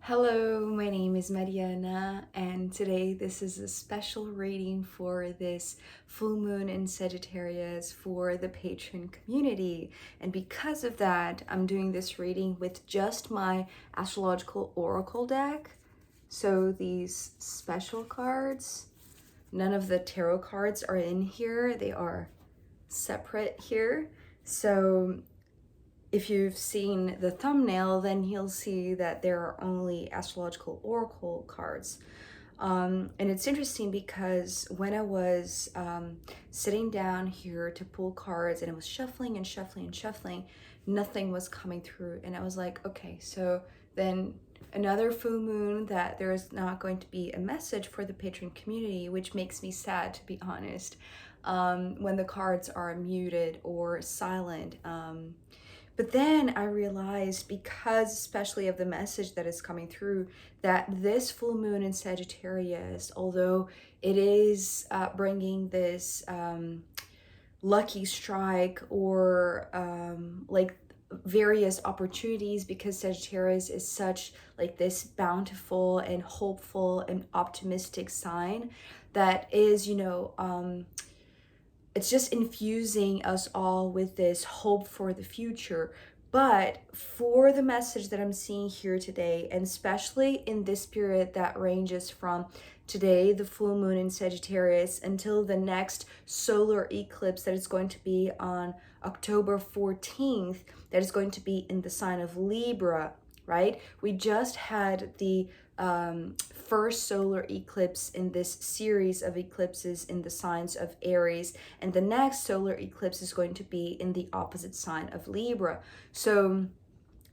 Hello, my name is Mariana, and today this is a special reading for this full moon in Sagittarius for the patron community. And because of that, I'm doing this reading with just my astrological oracle deck. So these special cards, none of the tarot cards are in here, they are separate here. So if you've seen the thumbnail, then you'll see that there are only astrological oracle cards. And it's interesting because when I was sitting down here to pull cards and I was shuffling and shuffling and shuffling, nothing was coming through. And I was like, okay, so then another full moon that there is not going to be a message for the patron community, which makes me sad, to be honest, when the cards are muted or silent. But then I realized, because especially of the message that is coming through, that this full moon in Sagittarius, although it is bringing this lucky strike or like various opportunities, because Sagittarius is such like this bountiful and hopeful and optimistic sign that is, it's just infusing us all with this hope for the future. But for the message that I'm seeing here today, and especially in this period that ranges from today, the full moon in Sagittarius, until the next solar eclipse that is going to be on October 14th, that is going to be in the sign of Libra, right? We just had the first solar eclipse in this series of eclipses in the signs of Aries, and the next solar eclipse is going to be in the opposite sign of Libra. So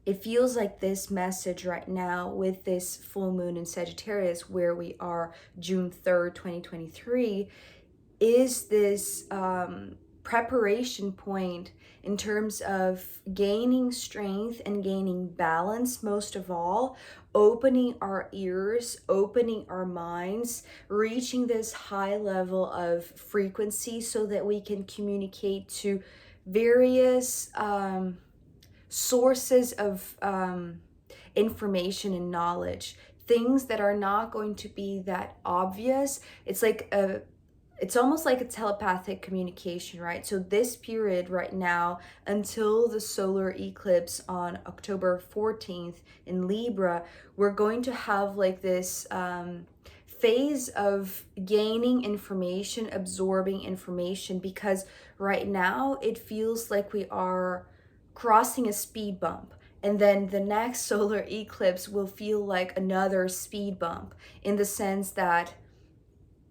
it feels like this message right now with this full moon in Sagittarius, where we are June 3rd, 2023, is this preparation point in terms of gaining strength and gaining balance, most of all, opening our ears, opening our minds, reaching this high level of frequency so that we can communicate to various sources of information and knowledge, things that are not going to be that obvious. It's almost like a telepathic communication, right? So this period right now, until the solar eclipse on October 14th in Libra, we're going to have like this phase of gaining information, absorbing information, because right now it feels like we are crossing a speed bump. And then the next solar eclipse will feel like another speed bump, in the sense that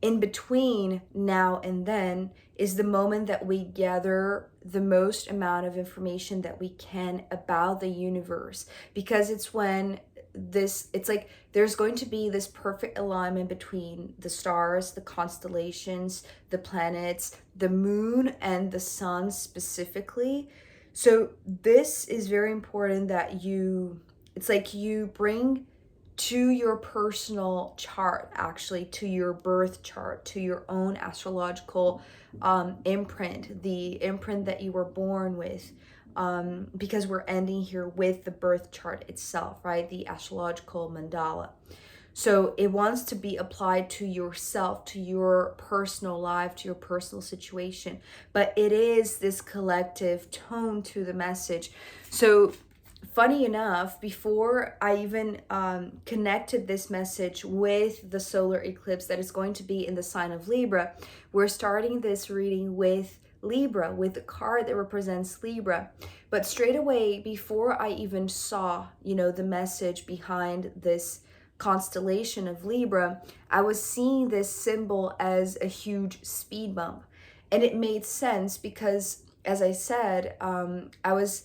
in between now and then is the moment that we gather the most amount of information that we can about the universe, because it's when it's like there's going to be this perfect alignment between the stars, the constellations, the planets, the moon, and the sun specifically. So this is very important that it's like you bring to your personal chart, actually to your birth chart, to your own astrological imprint, the imprint that you were born with, because we're ending here with the birth chart itself, right? The astrological mandala. So it wants to be applied to yourself, to your personal life, to your personal situation, but it is this collective tone to the message. So funny enough, before I even connected this message with the solar eclipse that is going to be in the sign of Libra, we're starting this reading with Libra, with the card that represents Libra. But straight away, before I even saw, the message behind this constellation of Libra, I was seeing this symbol as a huge speed bump. And it made sense because, as I said, I was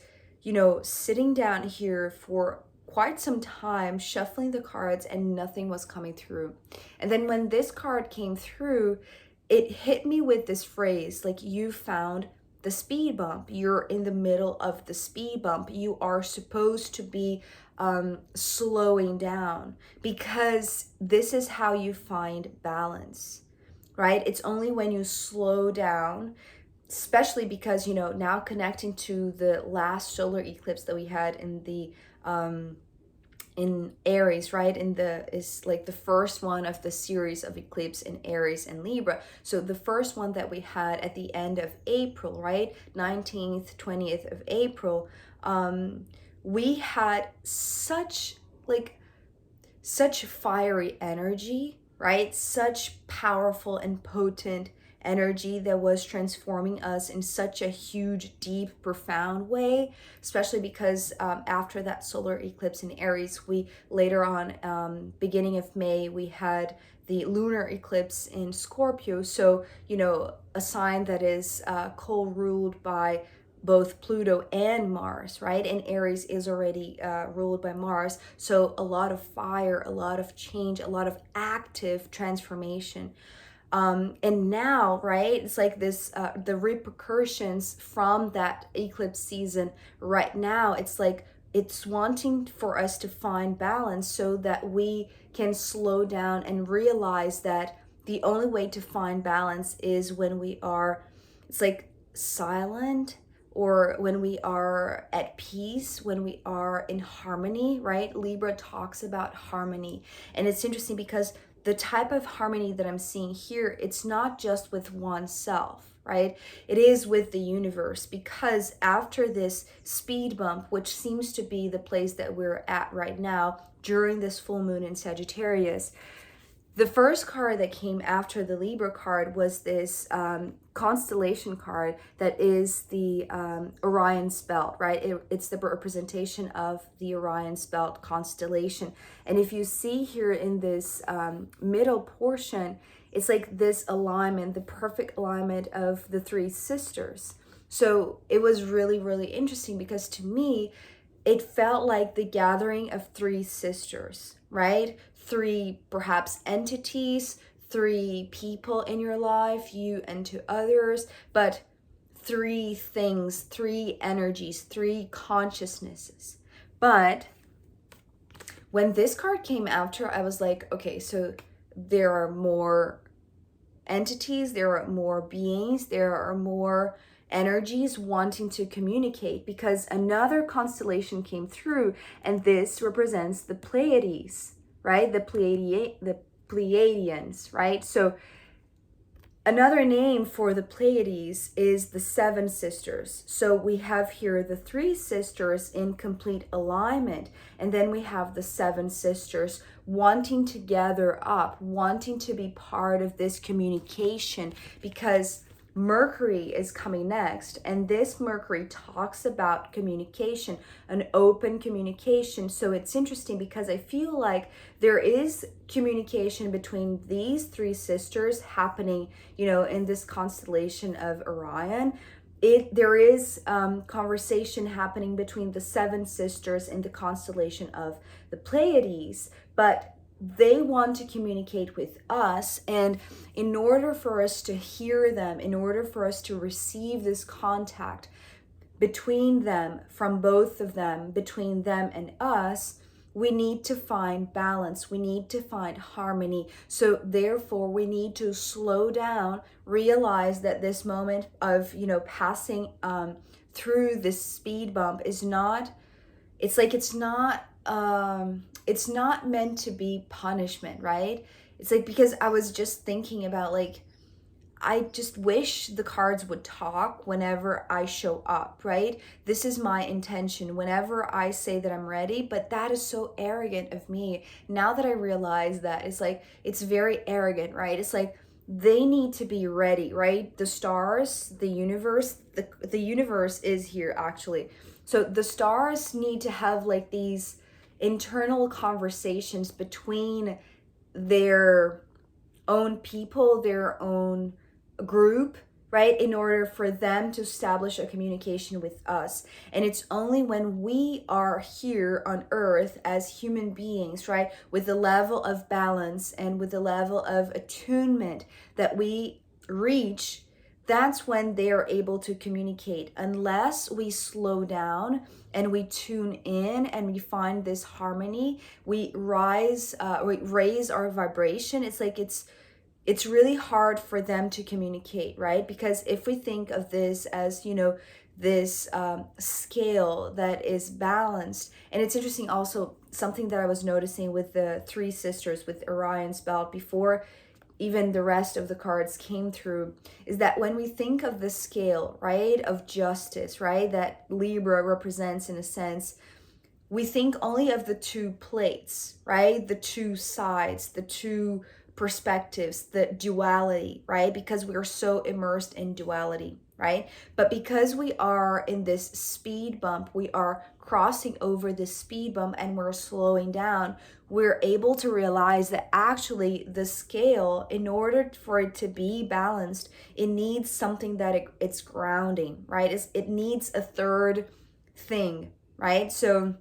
sitting down here for quite some time, shuffling the cards, and nothing was coming through. And then when this card came through, it hit me with this phrase, like, you found the speed bump. You're in the middle of the speed bump. You are supposed to be slowing down, because this is how you find balance, right? It's only when you slow down, especially because, now connecting to the last solar eclipse that we had in the in Aries, right? Is like the first one of the series of eclipse in Aries and Libra. So the first one that we had at the end of April, right? 19th, 20th of April, we had such fiery energy, right? Such powerful and potent energy that was transforming us in such a huge, deep, profound way, especially because after that solar eclipse in Aries, we later on, beginning of May, we had the lunar eclipse in Scorpio. So, a sign that is co-ruled by both Pluto and Mars, right? And Aries is already ruled by Mars. So a lot of fire, a lot of change, a lot of active transformation. And now, right, it's like this, the repercussions from that eclipse season right now, it's like it's wanting for us to find balance so that we can slow down and realize that the only way to find balance is when we are, it's like silent, or when we are at peace, when we are in harmony, right? Libra talks about harmony. And it's interesting because the type of harmony that I'm seeing here, it's not just with oneself, right? It is with the universe, because after this speed bump, which seems to be the place that we're at right now during this full moon in Sagittarius, the first card that came after the Libra card was this constellation card that is the Orion's belt, right? It's the representation of the Orion's belt constellation. And if you see here in this middle portion, it's like this alignment, the perfect alignment of the three sisters. So it was really, really interesting, because to me, it felt like the gathering of three sisters, right? Three perhaps entities, three people in your life, you and two others, but three things, three energies, three consciousnesses. But when this card came after, I was like, okay, so there are more entities, there are more beings, there are more energies wanting to communicate, because another constellation came through, and this represents the Pleiades, right? The Pleiadians, right? So another name for the Pleiades is the seven sisters. So we have here the three sisters in complete alignment, and then we have the seven sisters wanting to gather up, wanting to be part of this communication, because Mercury is coming next, and this Mercury talks about communication, an open communication. So it's interesting because I feel like there is communication between these three sisters happening, in this constellation of Orion. There is conversation happening between the seven sisters in the constellation of the Pleiades, but they want to communicate with us, and in order for us to hear them, in order for us to receive this contact between them, from both of them, between them and us, we need to find balance, we need to find harmony. So therefore we need to slow down, realize that this moment of passing through this speed bump is not, it's not meant to be punishment, right? It's like, because I was just thinking about, like, I just wish the cards would talk whenever I show up, right? This is my intention whenever I say that I'm ready, but that is so arrogant of me. Now that I realize that, it's like, it's very arrogant, right? It's like, they need to be ready, right? The stars, the universe, the universe is here actually. So the stars need to have like these internal conversations between their own people, their own group, right? In order for them to establish a communication with us. And it's only when we are here on earth as human beings, right, with the level of balance and with the level of attunement that we reach, that's when they are able to communicate. Unless we slow down and we tune in and we find this harmony, we raise our vibration. It's like it's really hard for them to communicate, right? Because if we think of this as, this scale that is balanced. And it's interesting also, something that I was noticing with the three sisters with Orion's belt before even the rest of the cards came through, is that when we think of the scale, right, of justice, right, that Libra represents in a sense, we think only of the two plates, right? The two sides, the two perspectives, the duality, right? Because we are so immersed in duality, right? But because we are in this speed bump, we are crossing over this speed bump and we're slowing down, we're able to realize that actually the scale, in order for it to be balanced, it needs something that it's grounding, right? It needs a third thing, right? So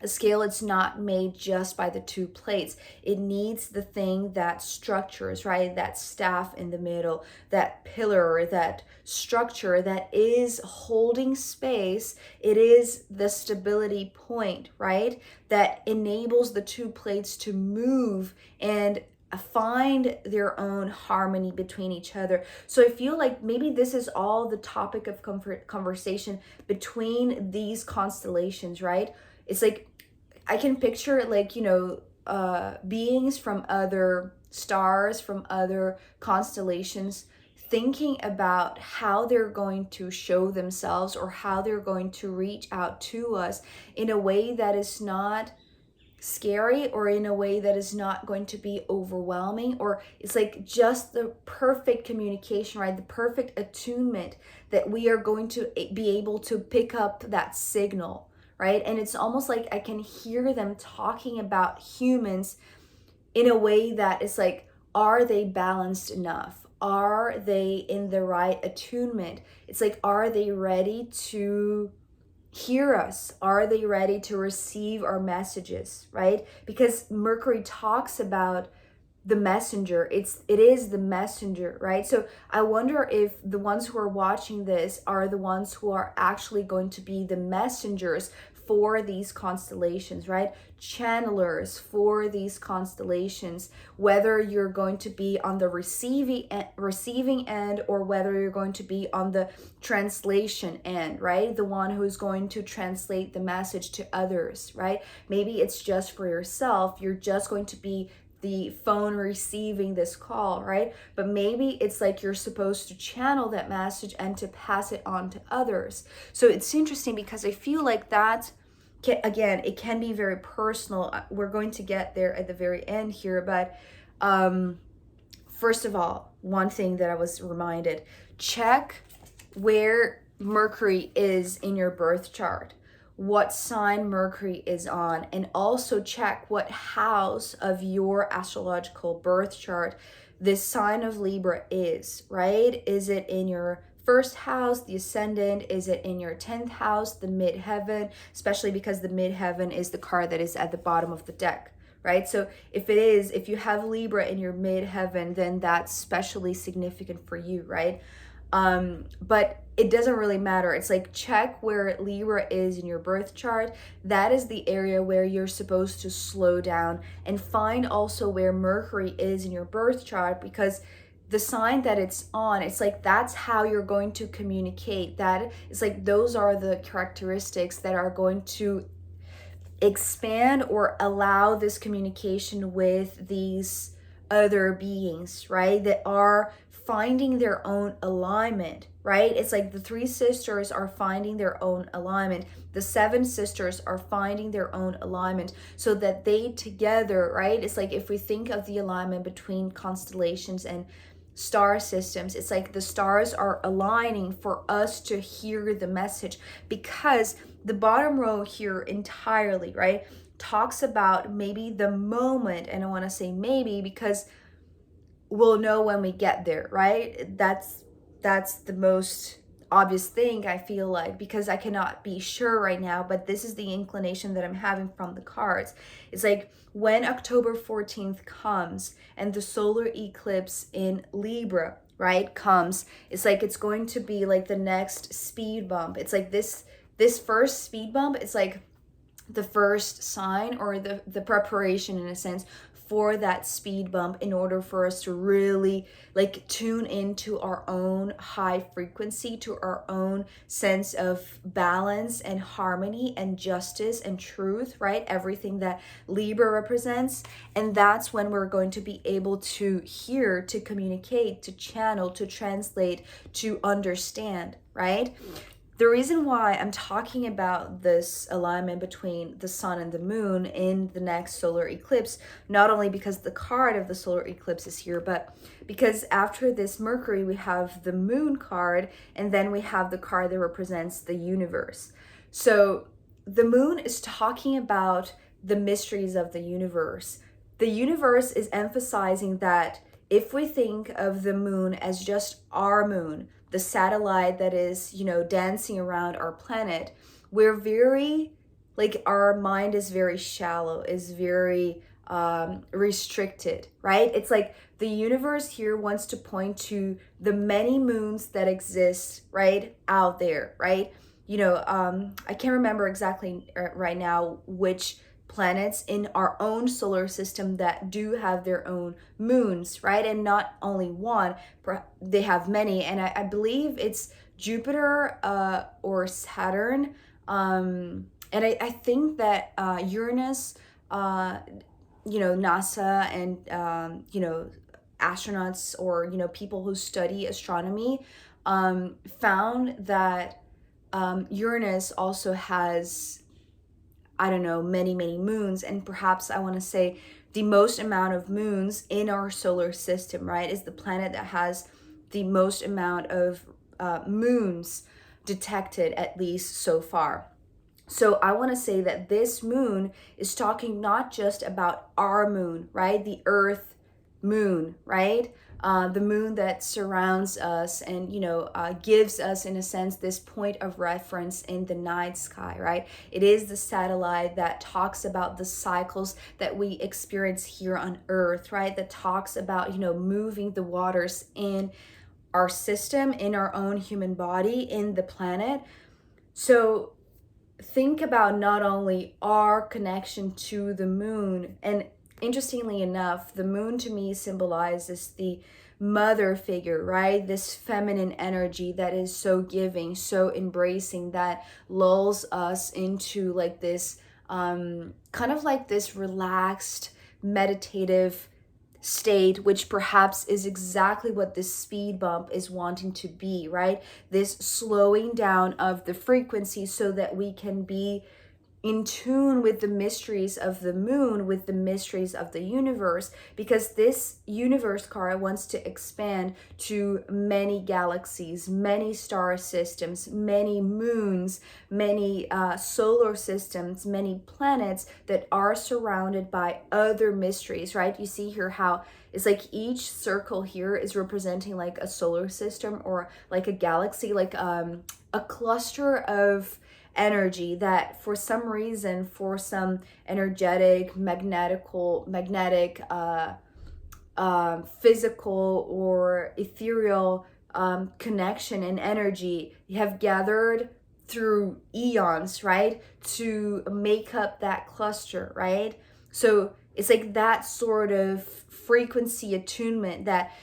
a scale, it's not made just by the two plates. It needs the thing that structures, right? That staff in the middle, that pillar, that structure that is holding space. It is the stability point, right? That enables the two plates to move and find their own harmony between each other. So I feel like maybe this is all the topic of conversation between these constellations, right? It's like I can picture, like, beings from other stars, from other constellations, thinking about how they're going to show themselves or how they're going to reach out to us in a way that is not scary, or in a way that is not going to be overwhelming, or it's like just the perfect communication, right? The perfect attunement that we are going to be able to pick up that signal, right? And it's almost like I can hear them talking about humans in a way that is like, are they balanced enough? Are they in the right attunement? It's like, are they ready to hear us? Are they ready to receive our messages, right? Because Mercury talks about the messenger. It is the messenger, right? So I wonder if the ones who are watching this are the ones who are actually going to be the messengers for these constellations, right? Channelers for these constellations, whether you're going to be on the receiving end, or whether you're going to be on the translation end, right? The one who's going to translate the message to others, right? Maybe it's just for yourself. You're just going to be the phone receiving this call, right? But maybe it's like you're supposed to channel that message and to pass it on to others. So it's interesting because I feel like that again, it can be very personal. We're going to get there at the very end here, but first of all, one thing that I was reminded, check where Mercury is in your birth chart, what sign Mercury is on, and also check what house of your astrological birth chart this sign of Libra is, right? Is it in your first house, the ascendant? Is it in your 10th house, the midheaven? Especially because the midheaven is the card that is at the bottom of the deck, right? So if you have Libra in your midheaven, then that's especially significant for you, right? But it doesn't really matter. It's like, check where Libra is in your birth chart. That is the area where you're supposed to slow down, and find also where Mercury is in your birth chart, because the sign that it's on, it's like that's how you're going to communicate. That it's like those are the characteristics that are going to expand or allow this communication with these other beings, right? That are finding their own alignment, right? It's like the three sisters are finding their own alignment. The seven sisters are finding their own alignment, so that they together, right? It's like if we think of the alignment between constellations and star systems, it's like the stars are aligning for us to hear the message, because the bottom row here entirely, right, talks about maybe the moment, and I want to say maybe because we'll know when we get there, right? That's the most obvious thing, I feel like, because I cannot be sure right now, but this is the inclination that I'm having from the cards. It's like when October 14th comes and the solar eclipse in Libra, right, comes, it's like it's going to be like the next speed bump. It's like this first speed bump, it's like the first sign, or the preparation in a sense for that speed bump, in order for us to really like tune into our own high frequency, to our own sense of balance and harmony and justice and truth, right? Everything that Libra represents. And that's when we're going to be able to hear, to communicate, to channel, to translate, to understand, right? The reason why I'm talking about this alignment between the sun and the moon in the next solar eclipse, not only because the card of the solar eclipse is here, but because after this Mercury, we have the moon card, and then we have the card that represents the universe. So the moon is talking about the mysteries of the universe. The universe is emphasizing that if we think of the moon as just our moon, the satellite that is, dancing around our planet, we're very, like, our mind is very shallow, is very restricted, right? It's like the universe here wants to point to the many moons that exist, right, out there, right? I can't remember exactly right now which planets in our own solar system that do have their own moons, right? And not only one, they have many. And I believe it's Jupiter or Saturn. And I think that Uranus, NASA and, astronauts, or, people who study astronomy found that Uranus also has, I don't know, many, many moons. And perhaps I want to say the most amount of moons in our solar system, right, is the planet that has the most amount of moons detected, at least so far. So I want to say that this moon is talking not just about our moon, right? The Earth moon, right? The moon that surrounds us and, gives us, in a sense, this point of reference in the night sky, right? It is the satellite that talks about the cycles that we experience here on Earth, right? That talks about, moving the waters in our system, in our own human body, in the planet. So think about not only our connection to the moon, and interestingly enough, the moon to me symbolizes the mother figure, right? This feminine energy that is so giving, so embracing, that lulls us into like this kind of like this relaxed, meditative state, which perhaps is exactly what this speed bump is wanting to be, right? This slowing down of the frequency so that we can be in tune with the mysteries of the moon, with the mysteries of the universe, because this universe card wants to expand to many galaxies, many star systems, many moons, many solar systems, many planets that are surrounded by other mysteries, right? You see here how it's like each circle here is representing like a solar system or like a galaxy, like a cluster of energy that for some reason, for some energetic, magnetic, physical or ethereal connection and energy, you have gathered through eons, right, to make up that cluster, right? So it's like that sort of frequency attunement that,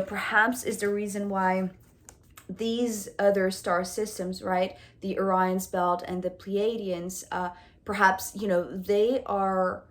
perhaps is the reason why these other star systems, right, the Orion's belt and the Pleiadians, perhaps, they are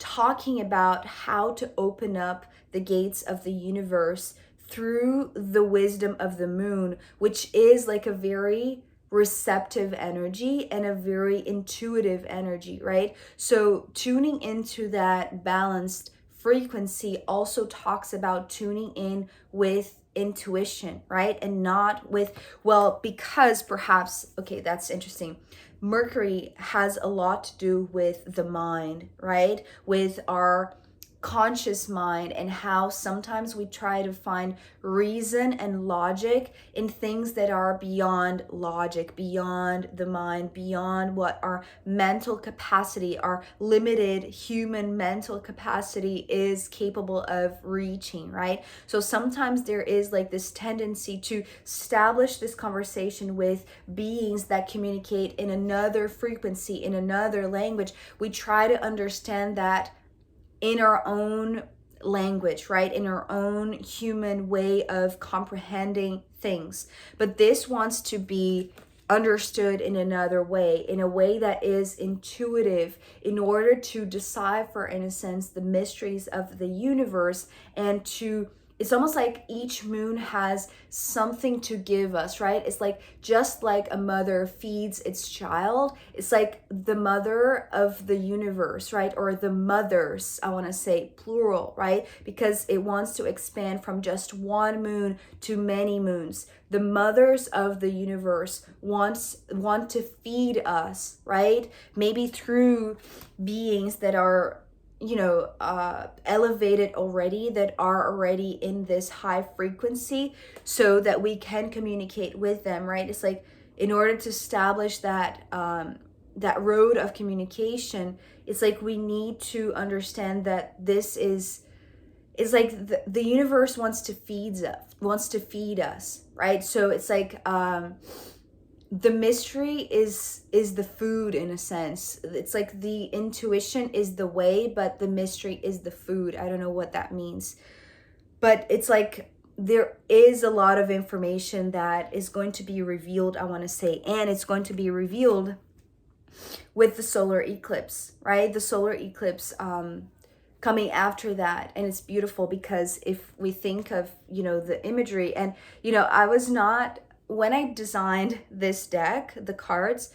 talking about how to open up the gates of the universe through the wisdom of the moon, which is like a very receptive energy and a very intuitive energy, right? So tuning into that balanced frequency also talks about tuning in with intuition, right? And not with, well, because perhaps, okay, that's interesting. Mercury has a lot to do with the mind, right? With our conscious mind, and how sometimes we try to find reason and logic in things that are beyond logic, beyond the mind, beyond what our mental capacity, our limited human mental capacity is capable of reaching, right? So sometimes there is like this tendency to establish this conversation with beings that communicate in another frequency, in another language. We try to understand that in our own language, right? In our own human way of comprehending things. But this wants to be understood in another way, in a way that is intuitive, in order to decipher, in a sense, the mysteries of the universe, and to, it's almost like each moon has something to give us, right? It's like, just like a mother feeds its child, it's like the mother of the universe, right? Or the mothers, I want to say plural, right? Because it wants to expand from just one moon to many moons. The mothers of the universe want to feed us, right? Maybe through beings that are, elevated already, that are already in this high frequency, so that we can communicate with them, right? It's like, in order to establish that that road of communication, it's like we need to understand that this is like the universe wants to feed us, right? So it's like the mystery is the food, in a sense. It's like the intuition is the way, but the mystery is the food. I don't know what that means, but it's like there is a lot of information that is going to be revealed, I want to say, and it's going to be revealed with the solar eclipse, right? The solar eclipse coming after that. And it's beautiful, because if we think of, the imagery, and, I was not, when I designed this deck, the cards,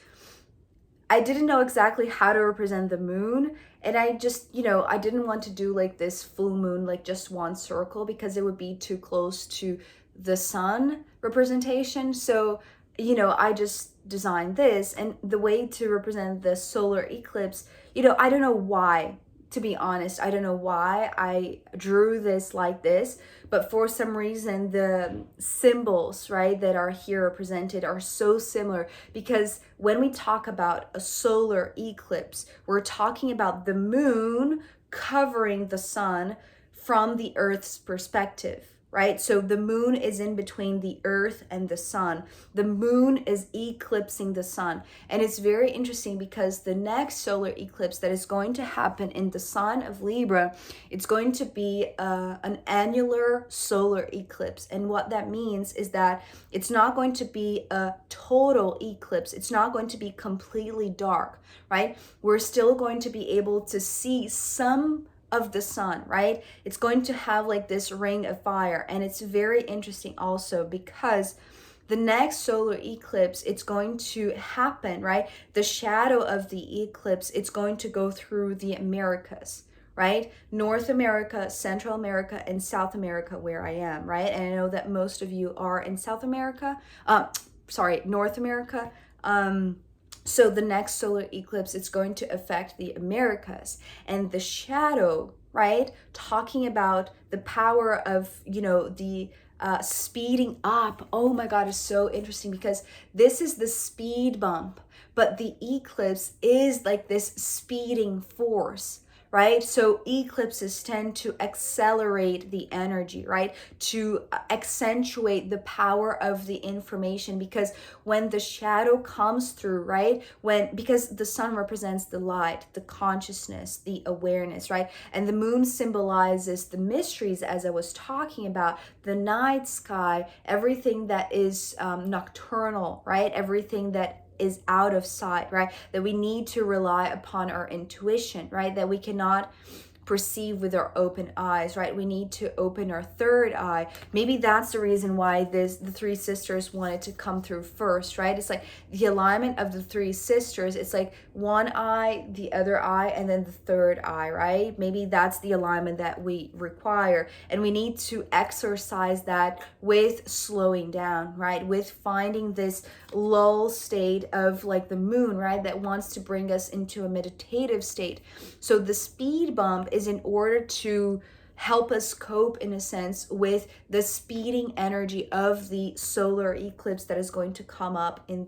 I didn't know exactly how to represent the moon. And I just, I didn't want to do like this full moon, like just one circle, because it would be too close to the sun representation. So, I just designed this. And the way to represent the solar eclipse, I don't know why. To be honest, I don't know why I drew this like this, but for some reason the symbols, right, that are here represented are so similar, because when we talk about a solar eclipse, we're talking about the moon covering the sun from the Earth's perspective, right? So the moon is in between the Earth and the sun. The moon is eclipsing the sun. And it's very interesting, because the next solar eclipse that is going to happen in the sign of Libra, it's going to be an annular solar eclipse. And what that means is that it's not going to be a total eclipse. It's not going to be completely dark, right? We're still going to be able to see some of the sun, right? It's going to have like this ring of fire. And it's very interesting also, because the next solar eclipse, it's going to happen, right? The shadow of the eclipse, it's going to go through the Americas, right? North America, Central America, and South America, where I am, right? And I know that most of you are in South America, North America. So the next solar eclipse, it's going to affect the Americas, and the shadow, right? Talking about the power of, the speeding up. Oh my God, it's so interesting, because this is the speed bump, but the eclipse is like this speeding force, right? So eclipses tend to accelerate the energy, right? To accentuate the power of the information, because when the shadow comes through, right? Because the sun represents the light, the consciousness, the awareness, right? And the moon symbolizes the mysteries, as I was talking about, the night sky, everything that is nocturnal, right? Everything that is out of sight, right? That we need to rely upon our intuition, right? That we cannot perceive with our open eyes, right? We need to open our third eye. Maybe that's the reason why the three sisters wanted to come through first, right? It's like the alignment of the three sisters. It's like one eye, the other eye, and then the third eye, right? Maybe that's the alignment that we require. And we need to exercise that with slowing down, right? With finding this lull state of like the moon, right? That wants to bring us into a meditative state. So the speed bump is in order to help us cope, in a sense, with the speeding energy of the solar eclipse that is going to come up in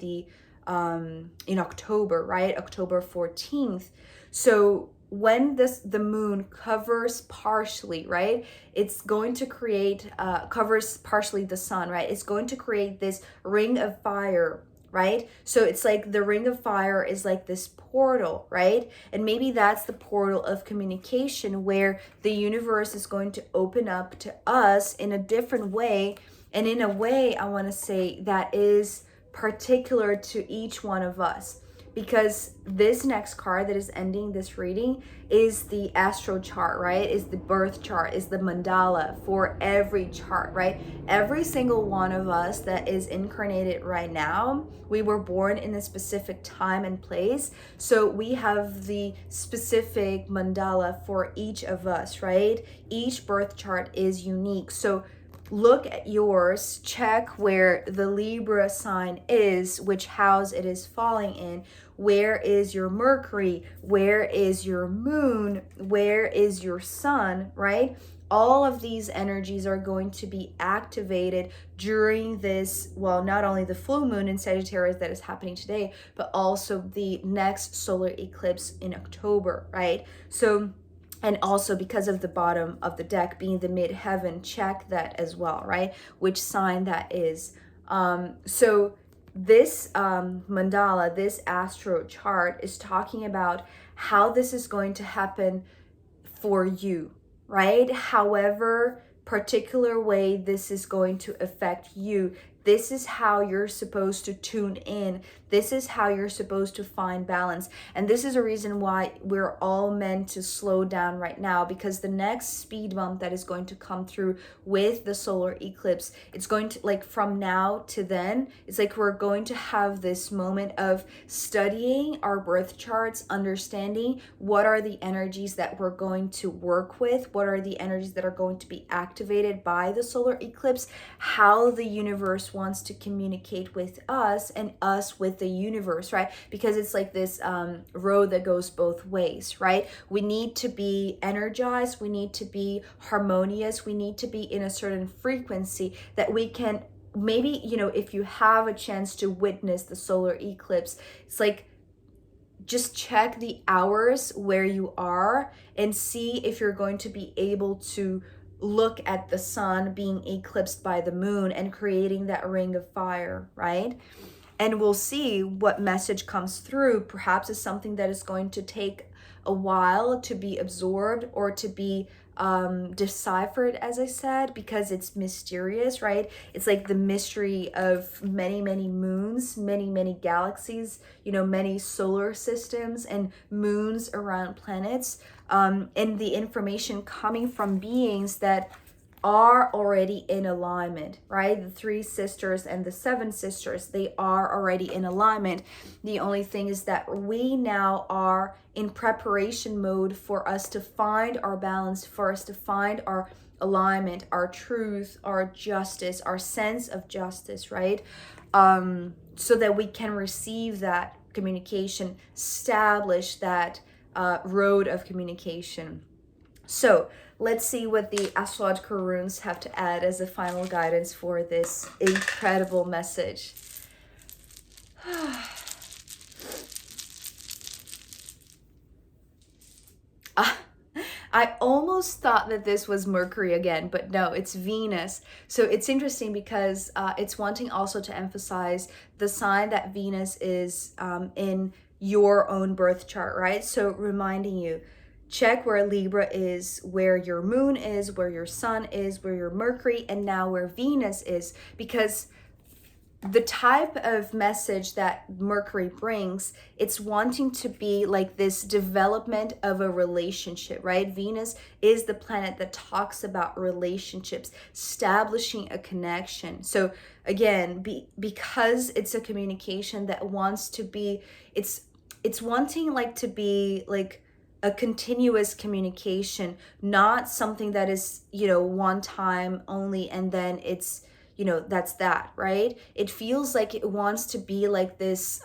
in October, right? October 14th. So when the moon covers partially, right, it's going to create covers partially the sun, right, it's going to create this ring of fire, right? So it's like the ring of fire is like this portal, right? And maybe that's the portal of communication, where the universe is going to open up to us in a different way, and in a way, I want to say, that is particular to each one of us. Because this next card that is ending this reading is the astro chart, right? Is the birth chart, is the mandala for every chart, right? Every single one of us that is incarnated right now, we were born in a specific time and place. So we have the specific mandala for each of us, right? Each birth chart is unique. So look at yours, check where the Libra sign is, which house it is falling in. Where is your Mercury? Where is your moon? Where is your sun, right? All of these energies are going to be activated during this, well, not only the full moon in Sagittarius that is happening today, but also the next solar eclipse in October, right? So, and also because of the bottom of the deck being the midheaven, check that as well, right? Which sign that is. So this mandala, this astro chart, is talking about how this is going to happen for you, right? However particular way this is going to affect you, this is how you're supposed to tune in. This is how you're supposed to find balance. And this is a reason why we're all meant to slow down right now, because the next speed bump that is going to come through with the solar eclipse, it's going to, like, from now to then, it's like we're going to have this moment of studying our birth charts, understanding what are the energies that we're going to work with, what are the energies that are going to be activated by the solar eclipse, how the universe wants to communicate with us and us with the universe, right? Because it's like this road that goes both ways, right? We need to be energized, we need to be harmonious, we need to be in a certain frequency that we can, maybe, you know, if you have a chance to witness the solar eclipse, it's like, just check the hours where you are and see if you're going to be able to look at the sun being eclipsed by the moon and creating that ring of fire, right? And we'll see what message comes through. Perhaps it's something that is going to take a while to be absorbed or to be deciphered, as I said, because it's mysterious, right? It's like the mystery of many, many moons, many, many galaxies, you know, many solar systems and moons around planets, and the information coming from beings that are already in alignment, right? The 3 sisters and the 7 sisters, they are already in alignment. The only thing is that we now are in preparation mode for us to find our balance, for us to find our alignment, our truth, our justice, our sense of justice, right? So that we can receive that communication, establish that road of communication. So let's see what the astrological runes have to add as a final guidance for this incredible message. I almost thought that this was Mercury again, but no, it's Venus. So it's interesting because it's wanting also to emphasize the sign that Venus is in your own birth chart, right? So reminding you, check where Libra is, where your moon is, where your sun is, where your Mercury, and now where Venus is, because the type of message that Mercury brings, it's wanting to be like this development of a relationship, right? Venus is the planet that talks about relationships, establishing a connection. So again, because it's a communication that wants to be, it's wanting like to be like a continuous communication, not something that is, you know, one time only and then it's, you know, that's that, right? It feels like it wants to be like this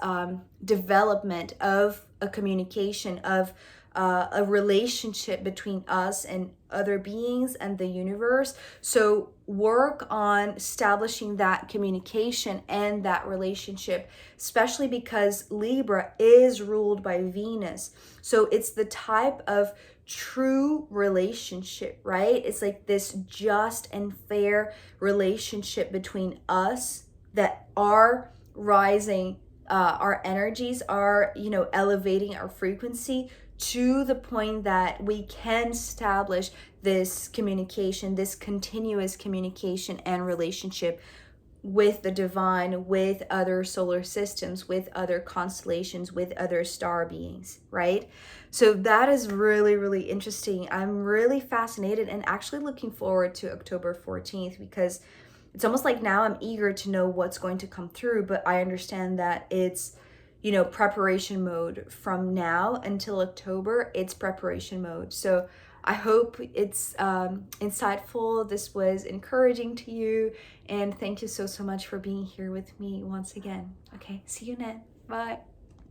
development of a communication, of a relationship between us and other beings and the universe. So work on establishing that communication and that relationship, especially because Libra is ruled by Venus. So it's the type of true relationship, right? It's like this just and fair relationship between us that are rising, our energies are, elevating our frequency to the point that we can establish this communication, this continuous communication and relationship with the divine, with other solar systems, with other constellations, with other star beings, right? So that is really, really interesting. I'm really fascinated and actually looking forward to October 14th, because it's almost like now I'm eager to know what's going to come through, but I understand that it's, preparation mode from now until October. It's preparation mode. So I hope it's insightful. This was encouraging to you. And thank you so, so much for being here with me once again. Okay, see you then. Bye.